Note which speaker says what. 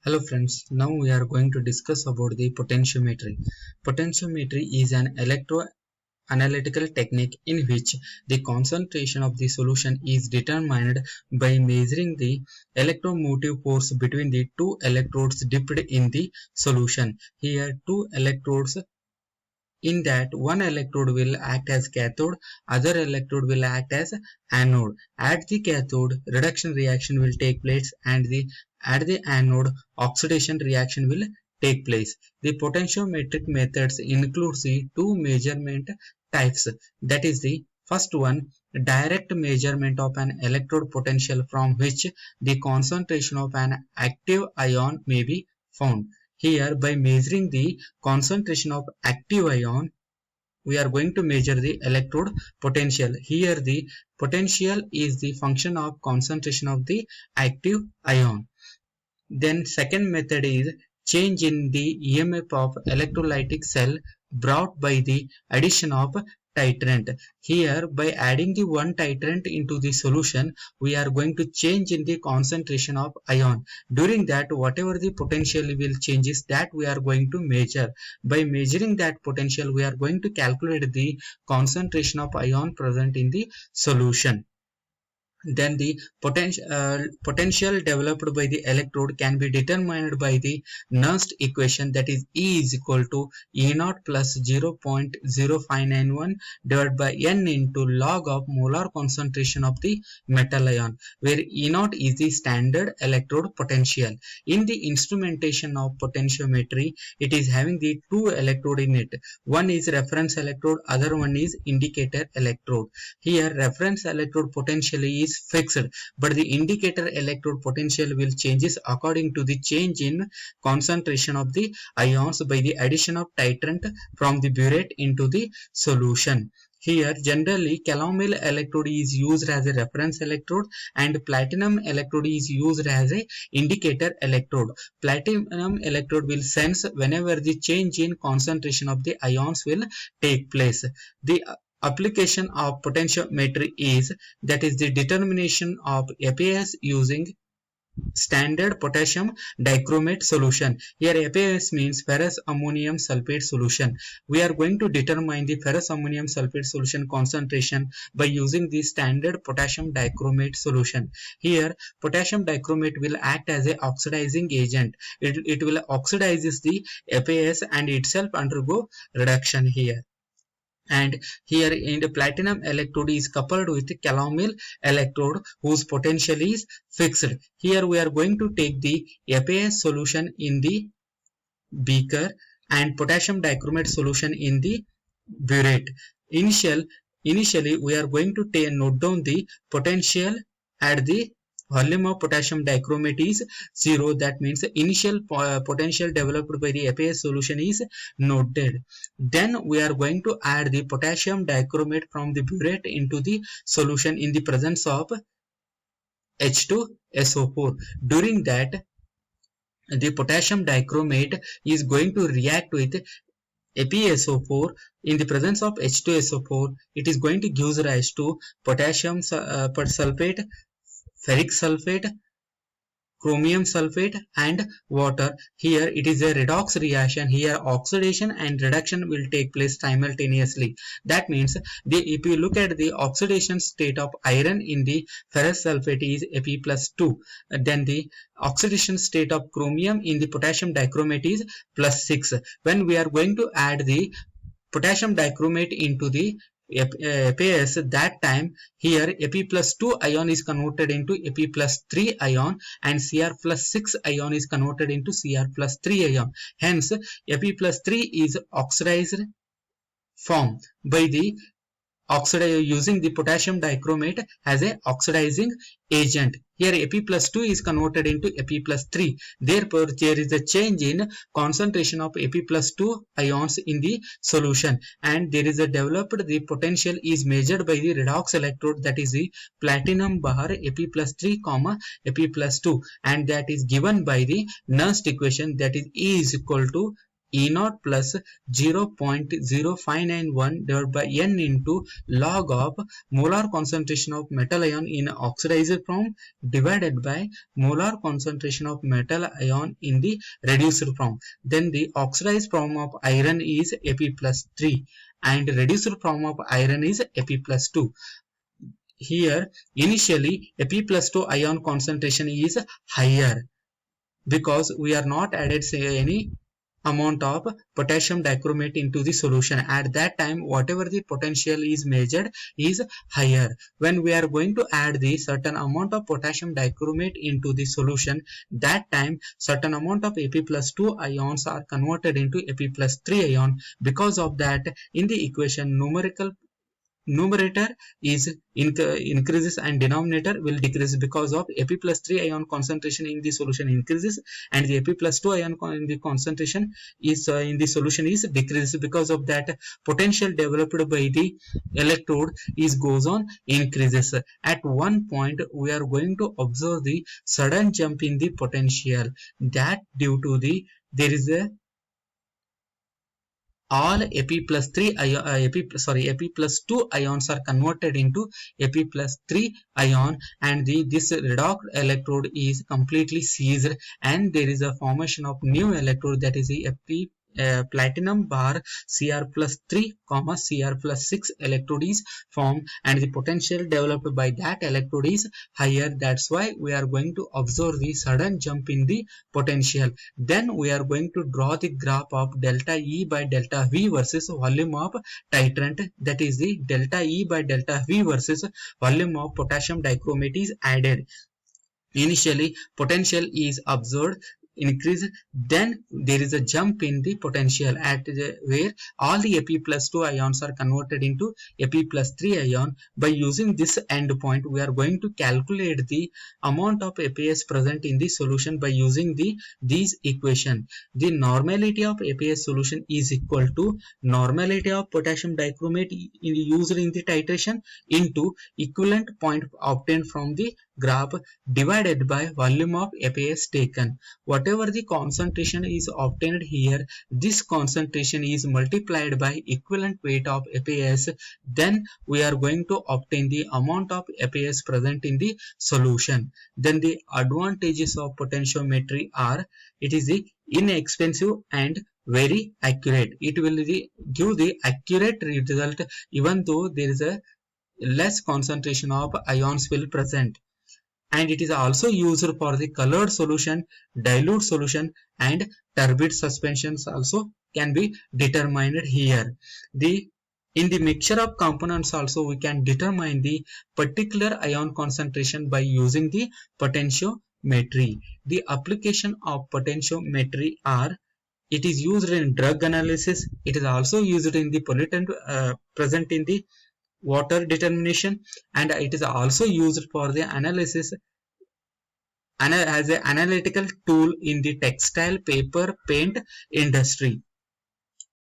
Speaker 1: Hello friends, now we are going to discuss about the potentiometry. Potentiometry is an electroanalytical technique in which the concentration of the solution is determined by measuring the electromotive force between the two electrodes dipped in the solution. Here two electrodes, in that one electrode will act as cathode, other electrode will act as anode. At the cathode, reduction reaction will take place, and at the anode, oxidation reaction will take place. The potentiometric methods includes the two measurement types. That is the first one, direct measurement of an electrode potential from which the concentration of an active ion may be found. Here, by measuring the concentration of active ion, we are going to measure the electrode potential. Here, the potential is the function of concentration of the active ion. Then second method is change in the EMF of electrolytic cell brought by the addition of titrant. Here, by adding the one titrant into the solution, we are going to change in the concentration of ion. During that, whatever the potential will changes, that we are going to measure. By measuring that potential, we are going to calculate the concentration of ion present in the solution. Then the potential developed by the electrode can be determined by the Nernst equation, that is E is equal to E naught plus 0.0591 divided by N into log of molar concentration of the metal ion, where E naught is the standard electrode potential. In the instrumentation of potentiometry, it is having the two electrode in it. One is reference electrode, other one is indicator electrode. Here reference electrode potential is fixed, but the indicator electrode potential will changes according to the change in concentration of the ions by the addition of titrant from the burette into the solution. Here generally calomel electrode is used as a reference electrode and platinum electrode is used as a indicator electrode. Platinum electrode will sense whenever the change in concentration of the ions will take place. The application of potentiometry is, that is the determination of FAS using standard potassium dichromate solution. Here FAS means ferrous ammonium sulfate solution. We are going to determine the ferrous ammonium sulfate solution concentration by using the standard potassium dichromate solution. Here potassium dichromate will act as a oxidizing agent. It will oxidizes the FAS and itself undergo reduction here. And here in the platinum electrode is coupled with calomel electrode whose potential is fixed. Here we are going to take the FAS solution in the beaker and potassium dichromate solution in the burette. Initially we are going to note down the potential at the volume of potassium dichromate is 0. That means the initial potential developed by the FAS solution is noted. Then we are going to add the potassium dichromate from the burette into the solution in the presence of H2SO4. During that, the potassium dichromate is going to react with FeSO4. In the presence of H2SO4, it is going to give rise to potassium sulfate, ferric sulfate, chromium sulfate and water. Here it is a redox reaction. Here oxidation and reduction will take place simultaneously. That means if you look at the oxidation state of iron in the ferrous sulfate is Fe plus 2. Then the oxidation state of chromium in the potassium dichromate is plus 6. When we are going to add the potassium dichromate into the FAS, that time here Fe plus 2 ion is converted into Fe plus 3 ion and Cr plus 6 ion is converted into Cr plus 3 ion. Hence Fe plus 3 is oxidized form by the using the potassium dichromate as a oxidizing agent. Here Fe plus 2 is converted into Fe plus 3. Therefore, there is a change in concentration of Fe plus 2 ions in the solution, and there is a developed, the potential is measured by the redox electrode, that is the platinum bar Fe plus 3 comma Fe plus 2, and that is given by the Nernst equation, that is E is equal to E naught plus 0.0591 divided by N into log of molar concentration of metal ion in oxidized form divided by molar concentration of metal ion in the reduced form. Then the oxidized form of iron is Fe plus 3 and reduced form of iron is Fe plus 2. Here initially Fe plus 2 ion concentration is higher because we are not added say any amount of potassium dichromate into the solution. At that time whatever the potential is measured is higher. When we are going to add the certain amount of potassium dichromate into the solution, that time certain amount of Fe plus 2 ions are converted into Fe plus 3 ion. Because of that, in the equation numerator is increases and denominator will decrease because of Fe plus 3 ion concentration in the solution increases and the Fe plus 2 ion in the concentration is in the solution is decreases. Because of that, potential developed by the electrode is goes on increases. At one point we are going to observe the sudden jump in the potential, that due to the there is a all Fe plus 3 Fe plus 2 ions are converted into Fe plus 3 ion, and this redox electrode is completely seized and there is a formation of new electrode, that is the Fe platinum bar Cr plus 3 comma Cr plus 6 electrode is formed and the potential developed by that electrode is higher. That's why we are going to observe the sudden jump in the potential. Then we are going to draw the graph of delta E by delta V versus volume of titrant, that is the delta E by delta V versus volume of potassium dichromate is added. Initially potential is observed increase, then there is a jump in the potential at where all the Fe plus 2 ions are converted into Fe plus 3 ion. By using this endpoint we are going to calculate the amount of FAS present in the solution by using these equation. The normality of FAS solution is equal to normality of potassium dichromate used in the titration into equivalent point obtained from the graph divided by volume of FAS taken. Whatever the concentration is obtained here, this concentration is multiplied by equivalent weight of FAS. Then we are going to obtain the amount of FAS present in the solution. Then the advantages of potentiometry are, it is the inexpensive and very accurate. It will give the accurate result even though there is a less concentration of ions will present. And it is also used for the colored solution, dilute solution and turbid suspensions also can be determined here. In the mixture of components also we can determine the particular ion concentration by using the potentiometry. The application of potentiometry are, it is used in drug analysis, it is also used in the pollutant present in the water determination, and it is also used for the analysis as an analytical tool in the textile, paper, paint industry.